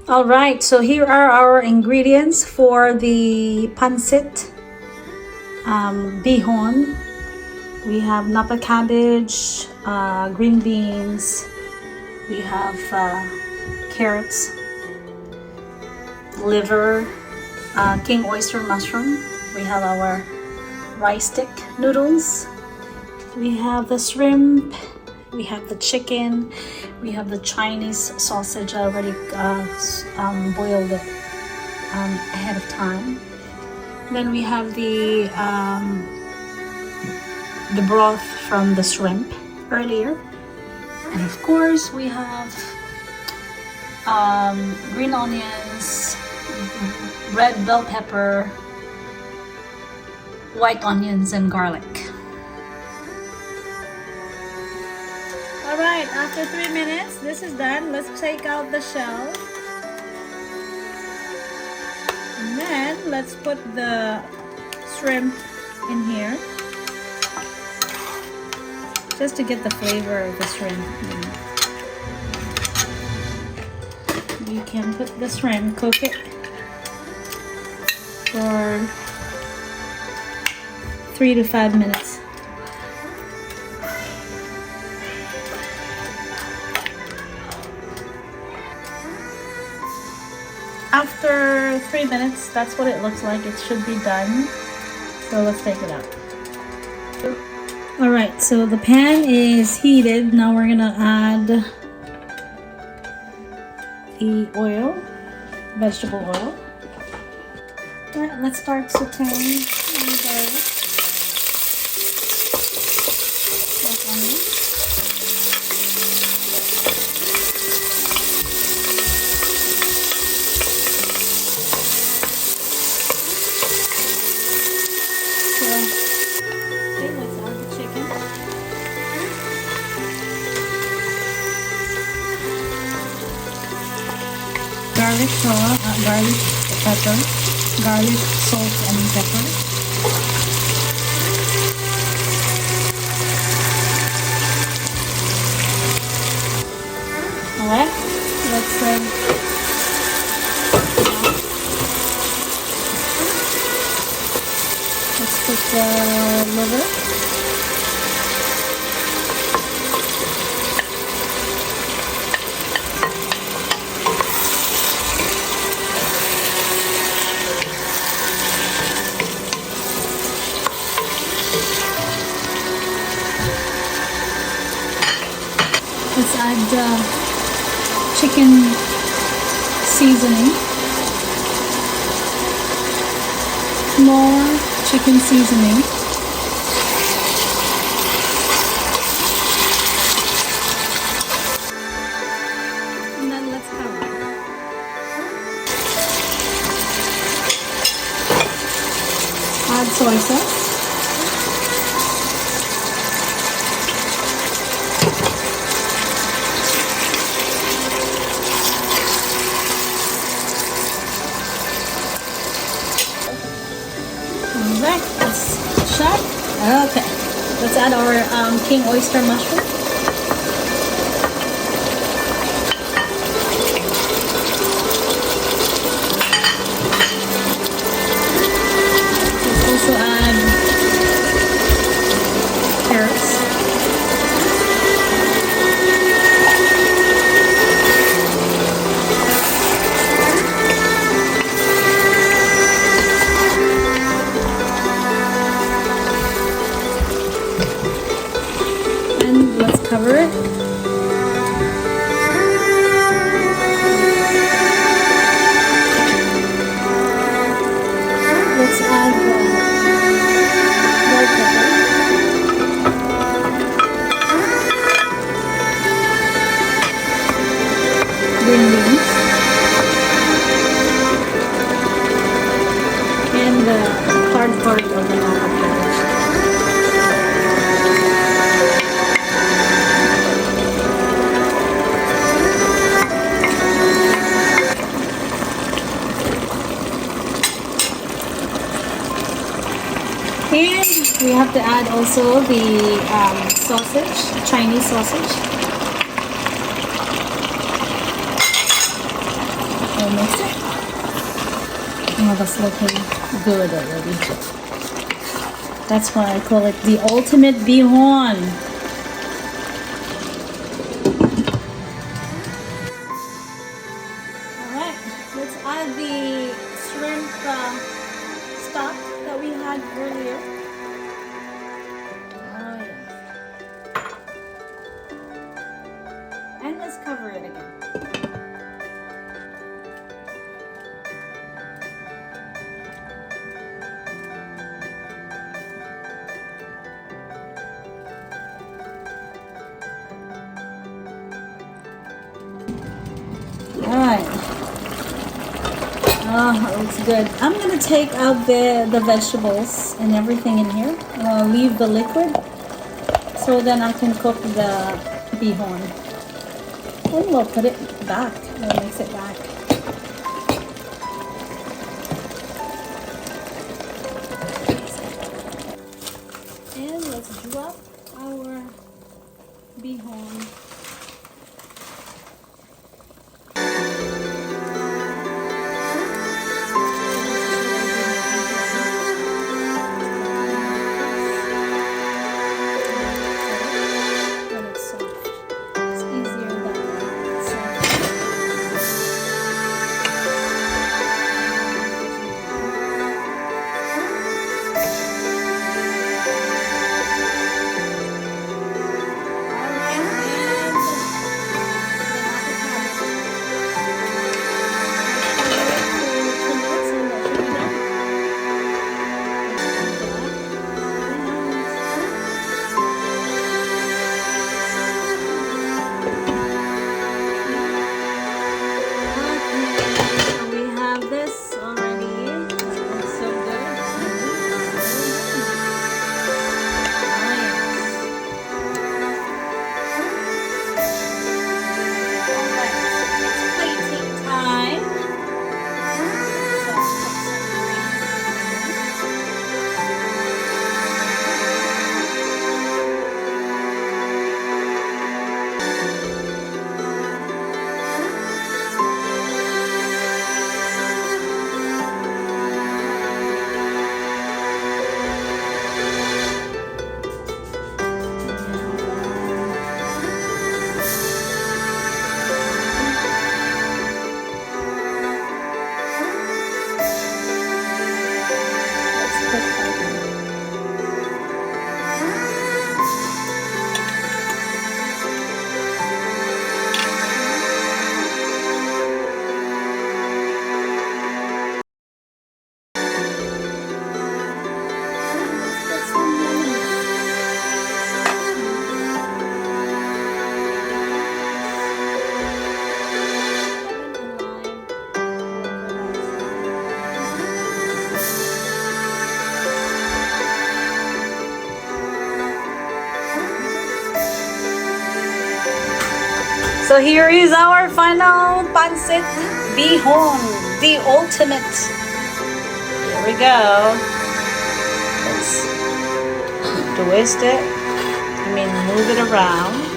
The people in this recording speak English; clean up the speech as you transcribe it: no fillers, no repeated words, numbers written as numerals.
All right, so here are our ingredients for the pancit bihon. We have napa cabbage, green beans, we have carrots, liver, king oyster mushroom. We have our rice stick noodles. We have the shrimp. We have the chicken. We have the Chinese sausage. I already boiled it ahead of time. Then we have the broth from the shrimp earlier. And of course, we have green onions, red bell pepper, white onions, and garlic. Alright, after 3 minutes, this is done. Let's take out the shell. And then, let's put the shrimp in here. Just to get the flavor of the shrimp. You can put the shrimp, cook it for 3 to 5 minutes. After 3 minutes, that's what it looks like. It should be done. So let's take it out. Alright, so the pan is heated. Now we're gonna add the oil, vegetable oil. Alright, let's start sauteing the garlic. Black onion. Garlic salt, garlic pepper, garlic salt and pepper. Alright, let's put the liver. Let's add chicken seasoning. More chicken seasoning. And then let's cover. Add soy sauce. Alright, let's shut. Okay, let's add our king oyster mushroom. Let's also add carrots. Let's cover it. Let's add bell pepper, green beans, and the hard part of the cabbage. And we have to add also the sausage, Chinese sausage. we'll mix it. Oh, that's looking good already. That's why I call it the ultimate bihon. Alright, let's add the shrimp stock that we had earlier. Oh yeah. And let's cover it again. Alright. Oh, that looks good. I'm gonna take out the vegetables and everything in here. Leave the liquid so then I can cook the bihon. And we'll put it back. We'll mix it back. And let's drop our bihon. So here is our final pancit bihon, the ultimate. Here we go. Let's twist it. Move it around.